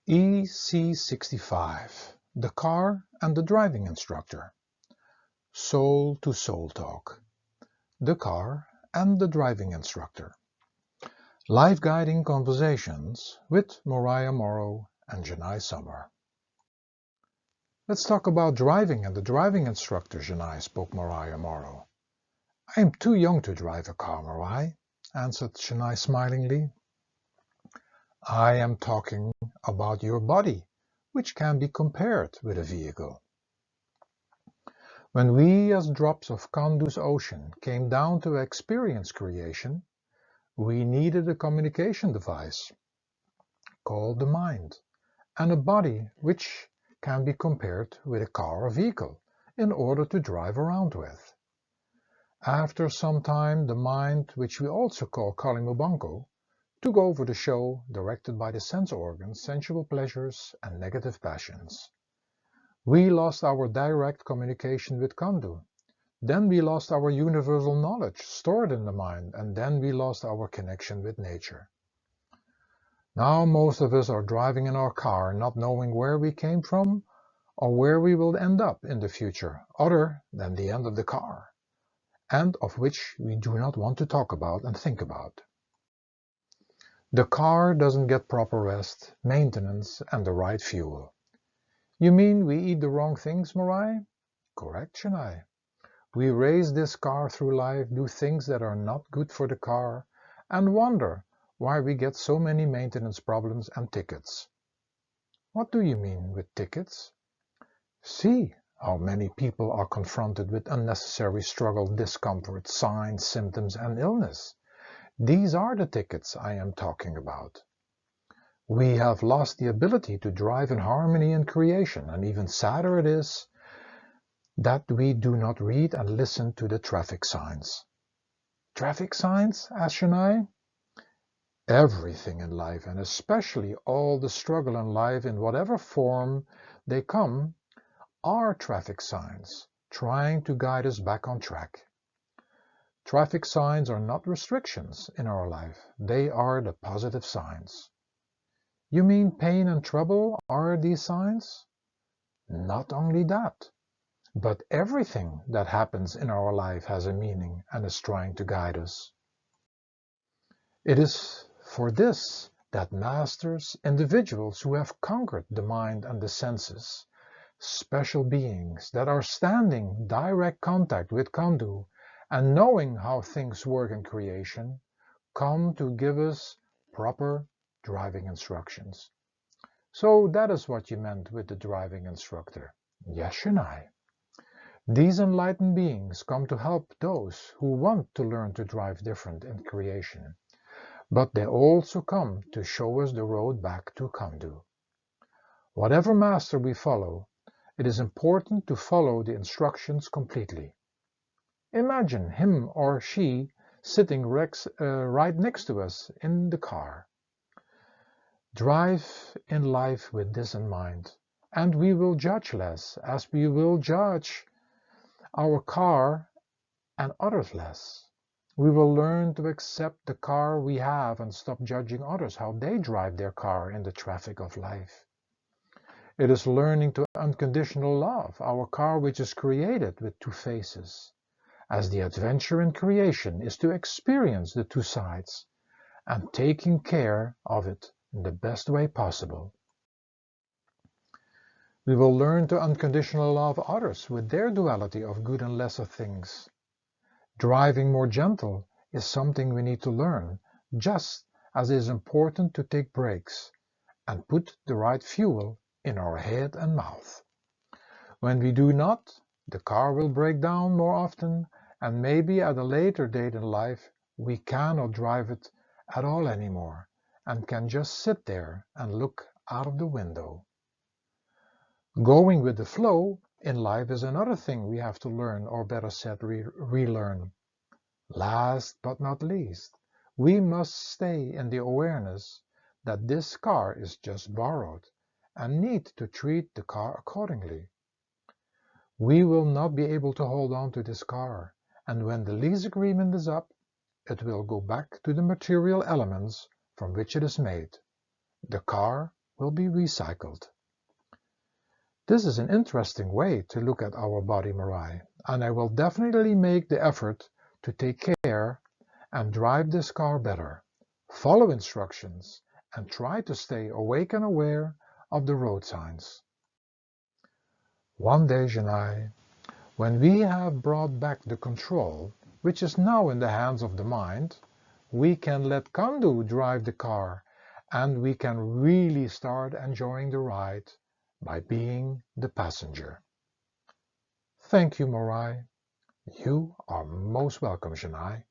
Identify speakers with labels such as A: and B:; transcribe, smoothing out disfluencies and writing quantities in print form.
A: Ec65, the car and the driving instructor. Soul-to-soul talk. The car and the driving instructor. Life guiding conversations with Morai, Amoro and Jenai summer. Let's talk about driving and the driving instructor, Jenai, spoke Morai Amoro. I am too young to drive a car, Morai, answered Jenai smilingly. I am talking about your body, which can be compared with a vehicle. When we as drops of Kandu's ocean came down to experience creation, we needed a communication device called the mind, and a body which can be compared with a car or vehicle in order to drive around with. After some time, the mind, which we also call Kalimubanko, took over the show, directed by the sense organs, sensual pleasures and negative passions. We lost our direct communication with Kandu. Then we lost our universal knowledge stored in the mind, and then we lost our connection with nature. Now most of us are driving in our car, not knowing where we came from or where we will end up in the future, other than the end of the car, and of which we do not want to talk about and think about. The car doesn't get proper rest, maintenance, and the right fuel. You mean we eat the wrong things, Morai? Correct, Jenai. We race this car through life, do things that are not good for the car, and wonder why we get so many maintenance problems and tickets. What do you mean with tickets? See how many people are confronted with unnecessary struggle, discomfort, signs, symptoms, and illness. These are the tickets I am talking about. We have lost the ability to drive in harmony in creation, and even sadder it is that we do not read and listen to the traffic signs. Traffic signs, asked Jenai? Everything in life, and especially all the struggle in life in whatever form they come, are traffic signs, trying to guide us back on track. Traffic signs are not restrictions in our life, they are the positive signs. You mean pain and trouble are these signs? Not only that, but everything that happens in our life has a meaning and is trying to guide us. It is for this that masters, individuals who have conquered the mind and the senses, special beings that are standing direct contact with Kandu and knowing how things work in creation, come to give us proper driving instructions. So that is what you meant with the driving instructor. Yes, Jenai. These enlightened beings come to help those who want to learn to drive different in creation. But they also come to show us the road back to Kandu. Whatever master we follow, it is important to follow the instructions completely. Imagine him or she sitting right next to us in the car. Drive in life with this in mind, and we will judge less, as we will judge our car and others less. We will learn to accept the car we have and stop judging others how they drive their car in the traffic of life. It is learning to unconditional love our car which is created with two faces, as the adventure in creation is to experience the two sides and taking care of it in the best way possible. We will learn to unconditional love others with their duality of good and lesser things. Driving more gentle is something we need to learn, just as it is important to take breaks and put the right fuel in our head and mouth. When we do not, the car will break down more often, and maybe at a later date in life we cannot drive it at all anymore and can just sit there and look out of the window. Going with the flow in life is another thing we have to learn, or better said, relearn. Last but not least, we must stay in the awareness that this car is just borrowed and need to treat the car accordingly. We will not be able to hold on to this car, and when the lease agreement is up, it will go back to the material elements from which it is made. The car will be recycled. This is an interesting way to look at our body, Morai, and I will definitely make the effort to take care and drive this car better, follow instructions, and try to stay awake and aware of the road signs. One day, Jenai, when we have brought back the control, which is now in the hands of the mind, we can let Kandu drive the car, and we can really start enjoying the ride by being the passenger. Thank you, Morai. You are most welcome, Jenai.